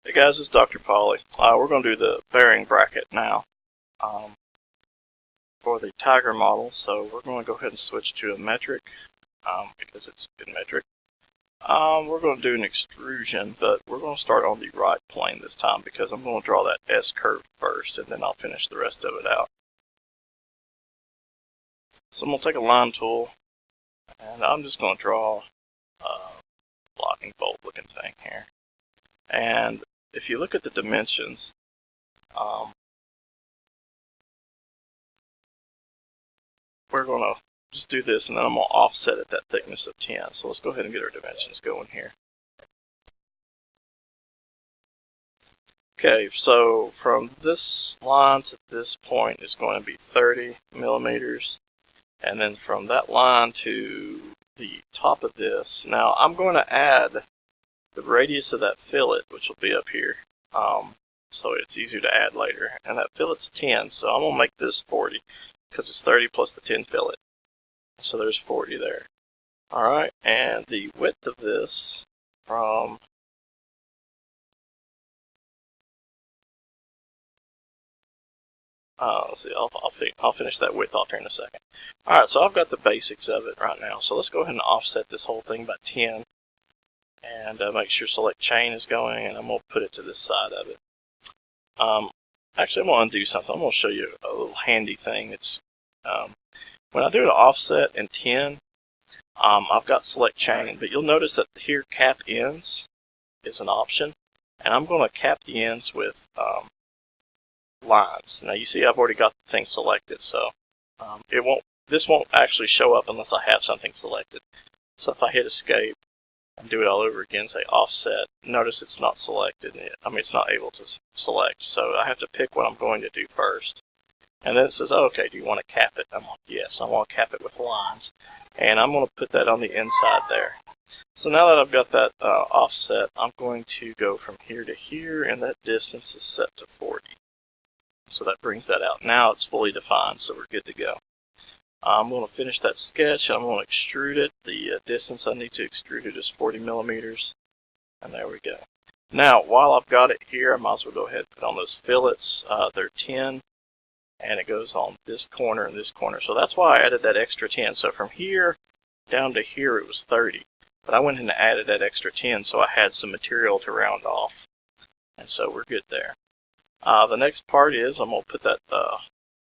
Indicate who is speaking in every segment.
Speaker 1: Hey guys, it's Dr. Polly. We're going to do the bearing bracket now for the Tiger model. So we're going to go ahead and switch to a metric because it's in metric. We're going to do an extrusion, but we're going to start on the right plane this time because I'm going to draw that S curve first and then I'll finish the rest of it out. So I'm going to take a line tool and I'm just going to draw a blocking bolt looking thing here. And if you look at the dimensions, we're going to just do this and then I'm going to offset at that thickness of 10. So let's go ahead and get our dimensions going here. Okay, so from this line to this point is going to be 30 millimeters. And then from that line to the top of this, now I'm going to add the radius of that fillet, which will be up here, so it's easier to add later. And that fillet's 10, so I'm going to make this 40 because it's 30 plus the 10 fillet. So there's 40 there. Alright, and the width of this from let's see, I'll finish that width off here in a second. Alright, so I've got the basics of it right now. So let's go ahead and offset this whole thing by 10. And make sure select chain is going, and I'm going to put it to this side of it. Actually, I'm going to undo something. I'm going to show you a little handy thing. It's when I do an offset in 10, I've got select chain, but you'll notice that here cap ends is an option, and I'm going to cap the ends with lines. Now you see I've already got the thing selected, so this won't actually show up unless I have something selected. So if I hit escape and do it all over again, say offset, notice it's not selected. It's not able to select, so I have to pick what I'm going to do first. And then it says, oh, okay, do you want to cap it? I'm like, yes, I want to cap it with lines. And I'm going to put that on the inside there. So now that I've got that offset, I'm going to go from here to here, and that distance is set to 40. So that brings that out. Now it's fully defined, so we're good to go. I'm going to finish that sketch, and I'm going to extrude it. The distance I need to extrude it is 40 millimeters. And there we go. Now, while I've got it here, I might as well go ahead and put on those fillets. They're 10, and it goes on this corner and this corner. So that's why I added that extra 10. So from here down to here, it was 30. But I went and added that extra 10, so I had some material to round off. And so we're good there. The next part is I'm going to put that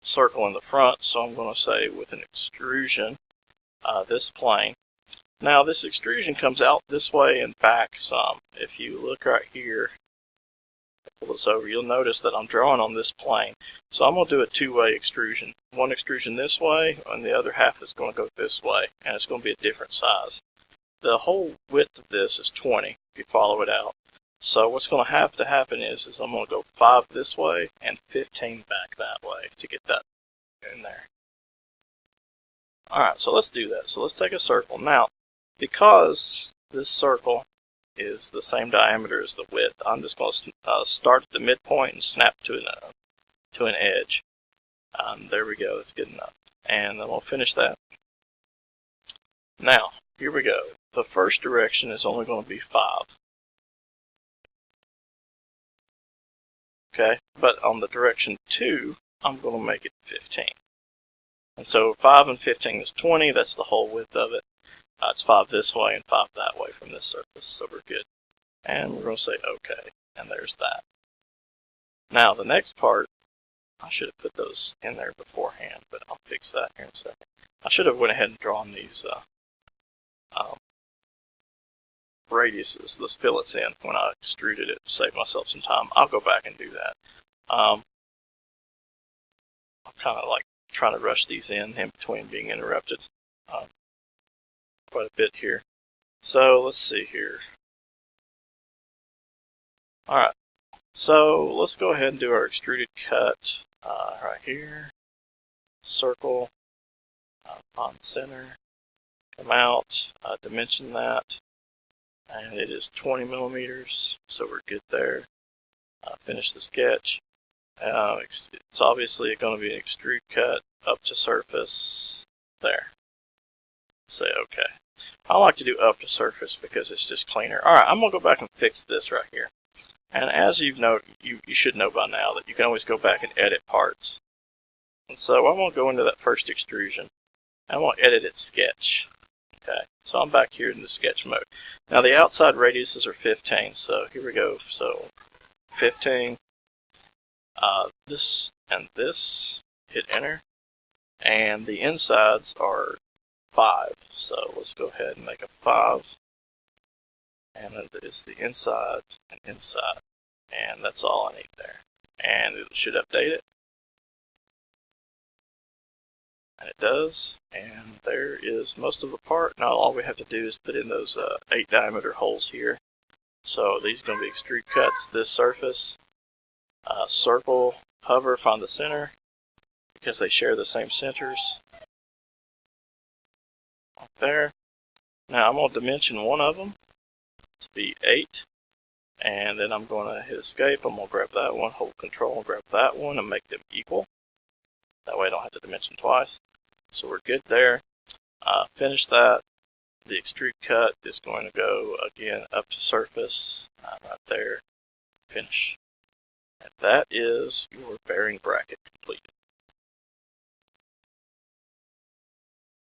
Speaker 1: circle in the front, so I'm going to say with an extrusion, this plane. Now this extrusion comes out this way and back some. If you look right here, pull this over, you'll notice that I'm drawing on this plane. So I'm going to do a two-way extrusion. One extrusion this way, and the other half is going to go this way, and it's going to be a different size. The whole width of this is 20, if you follow it out. So what's going to have to happen is I'm going to go 5 this way and 15 back that way to get that in there. Alright, so let's do that. So let's take a circle. Now, because this circle is the same diameter as the width, I'm just going to start at the midpoint and snap to an edge. There we go, that's good enough. And then we'll finish that. Now, here we go. The first direction is only going to be 5. Okay, but on the direction 2, I'm going to make it 15. And so 5 and 15 is 20, that's the whole width of it. It's 5 this way and 5 that way from this surface, so we're good. And we're going to say OK, and there's that. Now the next part, I should have put those in there beforehand, but I'll fix that here in a second. I should have went ahead and drawn these radiuses, those fillets in when I extruded it to save myself some time. I'll go back and do that. I'm kind of like trying to rush these in between being interrupted quite a bit here. So let's see here. Alright, so let's go ahead and do our extruded cut right here. Circle on the center, come out, dimension that. And it is 20 millimeters, so we're good there. Finish the sketch. It's obviously going to be an extrude cut up to surface there. Say OK. I like to do up to surface because it's just cleaner. Alright, I'm going to go back and fix this right here. And as you should know by now that you can always go back and edit parts. And so I'm going to go into that first extrusion. I'm going to edit its sketch. Okay, so I'm back here in the sketch mode. Now the outside radiuses are 15, so here we go. So 15, this and this, hit enter. And the insides are 5, so let's go ahead and make a 5. And that is the inside and inside. And that's all I need there. And it should update it. And it does. And there is most of the part. Now all we have to do is put in those 8 diameter holes here. So these are going to be extrude cuts. This surface, circle, hover, find the center, because they share the same centers. Right there. Now I'm going to dimension one of them to be 8. And then I'm going to hit escape. I'm going to grab that one, hold control, and grab that one, and make them equal. That way I don't have to dimension twice. So we're good there. Finish that. The extrude cut is going to go again up to surface, right there. Finish. And that is your bearing bracket completed.